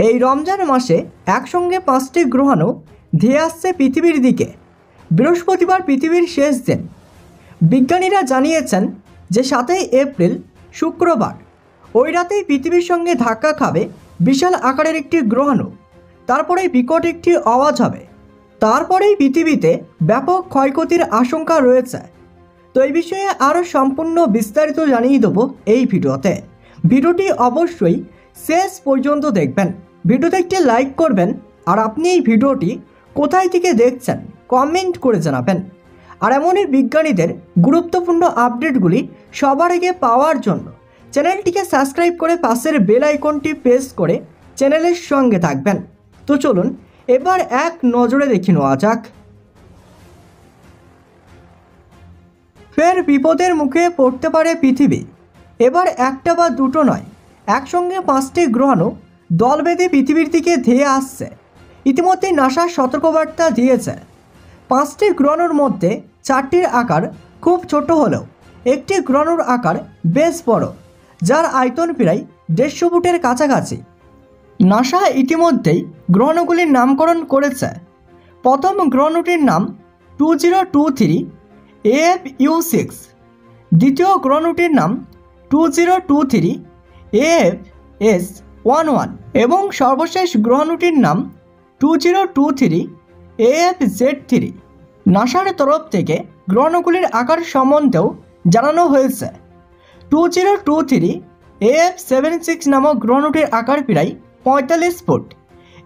এই রমজান মাসে একসঙ্গে 5টি গ্রহাণু ধেয়ে আসছে পৃথিবীর দিকে। বৃহস্পতিবার পৃথিবীর শেষ দিন। বিজ্ঞানীরা জানিয়েছেন যে 7ই এপ্রিল শুক্রবার ওই রাতেই পৃথিবীর সঙ্গে ধাক্কা খাবে বিশাল আকারের একটি গ্রহাণু। তারপরেই বিকট একটি আওয়াজ হবে। তারপরেই পৃথিবীতে ব্যাপক ক্ষয়ক্ষতির আশঙ্কা রয়েছে। তো এই বিষয়ে আরও সম্পূর্ণ বিস্তারিত জানিয়ে দেবো এই ভিডিওতে। ভিডিওটি অবশ্যই শেষ পর্যন্ত দেখবেন। ভিডিওতে একটি লাইক করবেন, আর আপনি এই ভিডিওটি কোথায় থেকে দেখছেন কমেন্ট করে জানাবেন। আর এমনই বিজ্ঞানীদের গুরুত্বপূর্ণ আপডেটগুলি সবার আগে পাওয়ার জন্য চ্যানেলটিকে সাবস্ক্রাইব করে পাশের বেল আইকনটি প্রেস করে চ্যানেলের সঙ্গে থাকবেন। তো চলুন এবার এক নজরে দেখে নেওয়া যাক। ফের বিপদের মুখে পড়তে পারে পৃথিবী। এবার একটা বা দুটো নয়, একসঙ্গে 5টি গ্রহাণু দল বেঁধে পৃথিবীর দিকে ধেয়ে আসছে। ইতিমধ্যেই নাসা সতর্কবার্তা দিয়েছে। 5টি গ্রহাণুর মধ্যে 4টির আকার খুব ছোট হলেও একটি গ্রহাণুর আকার বেশ বড়, যার আয়তন প্রায় 150 ফুটের কাছাকাছি। নাসা ইতিমধ্যেই গ্রহাণুগুলির নামকরণ করেছে। প্রথম গ্রহাণুটির নাম 2023 AFU6, দ্বিতীয় গ্রহাণুটির নাম 2023 AFS11 এবং সর্বশেষ গ্রহাণুটির নাম 2023 AFZ3। নাসার তরফ থেকে গ্রহাণুগুলির আকার সম্বন্ধেও জানানো হয়েছে। 2023 AF76 নামক গ্রহাণুটির আকার প্রায় 45 ফুট।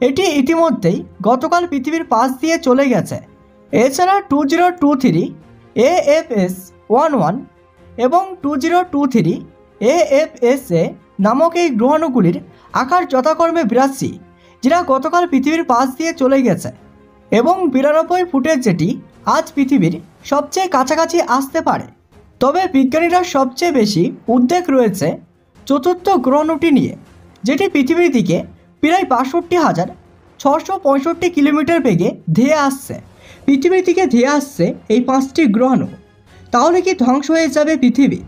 এটি ইতিমধ্যেই গতকাল পৃথিবীর পাশ দিয়ে চলে গেছে। এছাড়া 2023 AFS11 এবং 2023 AFSA নামক এই গ্রহাণুগুলির আকার যথাক্রমে 82, যেটা গতকাল পৃথিবীর পাশ দিয়ে চলে গেছে, এবং 92 ফুটের, যেটি আজ পৃথিবীর সবচেয়ে কাছাকাছি আসতে পারে। তবে বিজ্ঞানীরা সবচেয়ে বেশি উদ্বেগ রয়েছে চতুর্থ গ্রহাণুটি নিয়ে, যেটি পৃথিবীর দিকে প্রায় 62,665 কিলোমিটার বেগে ধেয়ে আসছে। পৃথিবীর দিকে ধেয়ে আসছে এই 5টি গ্রহাণু। তাহলে কি ধ্বংস হয়ে যাবে পৃথিবী?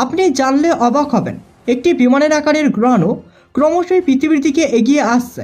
আপনি জানলে অবাক হবেন। একটি বিমানের আকারের গ্রহাণু ক্রমশই পৃথিবীর দিকে এগিয়ে আসছে।